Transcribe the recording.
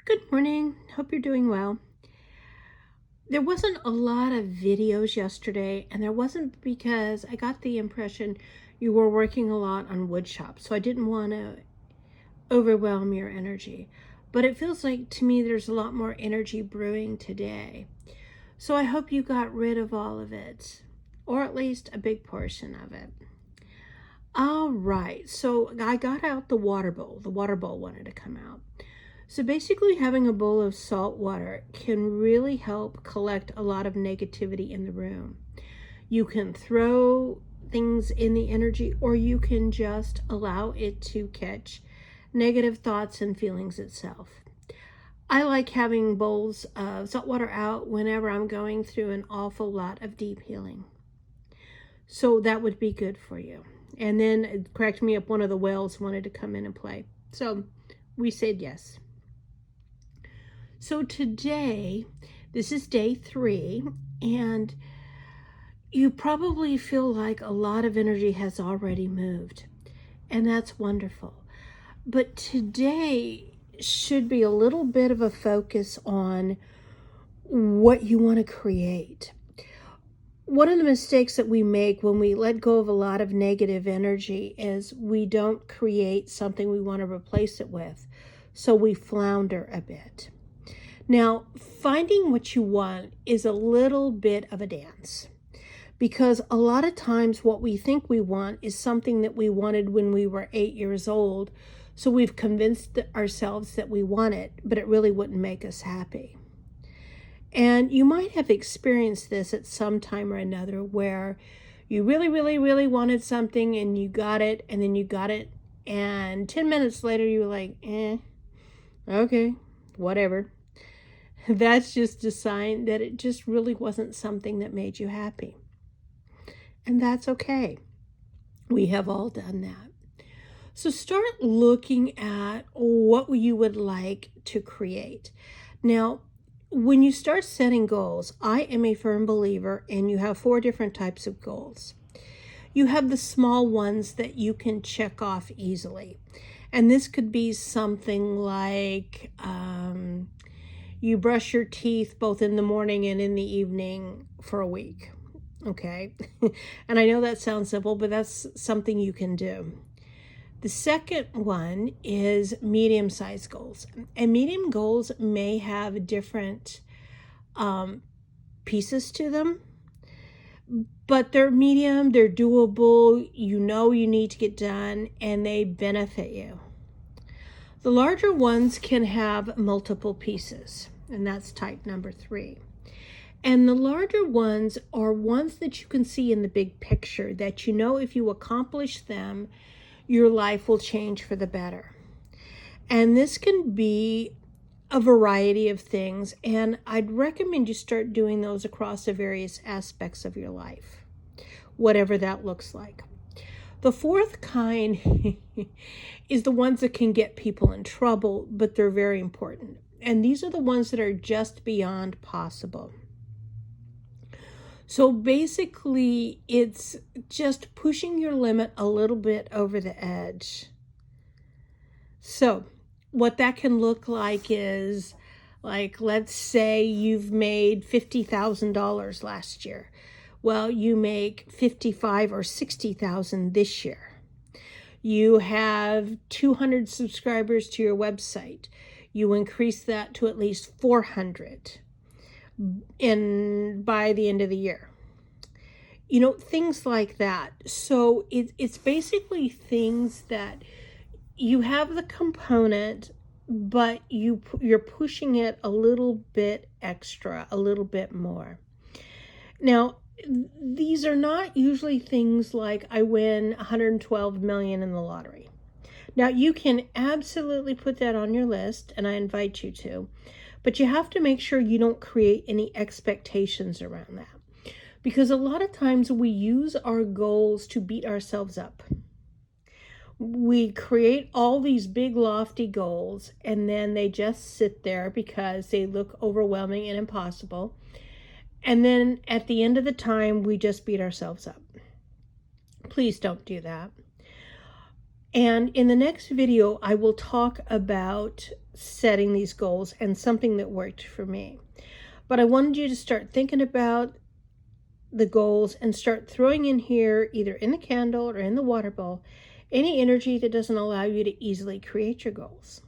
Good morning. Hope you're doing well. There wasn't a lot of videos yesterday, and there wasn't because I got the impression you were working a lot on wood shop, so I didn't want to overwhelm your energy. But it feels like to me there's a lot more energy brewing today. So I hope you got rid of all of it, or at least a big portion of it. All right, so I got out the water bowl. The water bowl wanted to come out. So basically, having a bowl of salt water can really help collect a lot of negativity in the room. You can throw things in the energy, or you can just allow it to catch negative thoughts and feelings itself. I like having bowls of salt water out whenever I'm going through an awful lot of deep healing. So that would be good for you. And then it cracked me up, one of the whales wanted to come in and play. So we said yes. So today, this is day 3, and you probably feel like a lot of energy has already moved, and that's wonderful. But today should be a little bit of a focus on what you want to create. One of the mistakes that we make when we let go of a lot of negative energy is we don't create something we want to replace it with, so we flounder a bit. Now, finding what you want is a little bit of a dance, because a lot of times what we think we want is something that we wanted when we were 8 years old. So we've convinced ourselves that we want it, but it really wouldn't make us happy. And you might have experienced this at some time or another where you really, really, really wanted something and you got it, and then you got it, and 10 minutes later you were like, okay, whatever. That's just a sign that it just really wasn't something that made you happy. And that's okay. We have all done that. So start looking at what you would like to create. Now, when you start setting goals, I am a firm believer, and you have 4 different types of goals. You have the small ones that you can check off easily. And this could be something like, you brush your teeth both in the morning and in the evening for a week. Okay. And I know that sounds simple, but that's something you can do. The second one is medium-sized goals. And medium goals may have different pieces to them, but they're medium, they're doable, you know you need to get done, and they benefit you. The larger ones can have multiple pieces, and that's type number 3. And the larger ones are ones that you can see in the big picture, that you know if you accomplish them, your life will change for the better. And this can be a variety of things, and I'd recommend you start doing those across the various aspects of your life, whatever that looks like. The fourth kind is the ones that can get people in trouble, but they're very important. And these are the ones that are just beyond possible. So basically, it's just pushing your limit a little bit over the edge. So what that can look like is, like, let's say you've made $50,000 last year. Well, you make 55 or 60,000 this year. You have 200 subscribers to your website. You increase that to at least 400 by the end of the year. You know, things like that. So it's basically things that you have the component, but you're pushing it a little bit extra, a little bit more. Now, these are not usually things like I win 112 million in the lottery. Now, you can absolutely put that on your list, and I invite you to, but you have to make sure you don't create any expectations around that, because a lot of times we use our goals to beat ourselves up. We create all these big lofty goals, and then they just sit there because they look overwhelming and impossible. And then at the end of the time, we just beat ourselves up. Please don't do that. And in the next video, I will talk about setting these goals and something that worked for me. But I wanted you to start thinking about the goals and start throwing in here, either in the candle or in the water bowl, any energy that doesn't allow you to easily create your goals.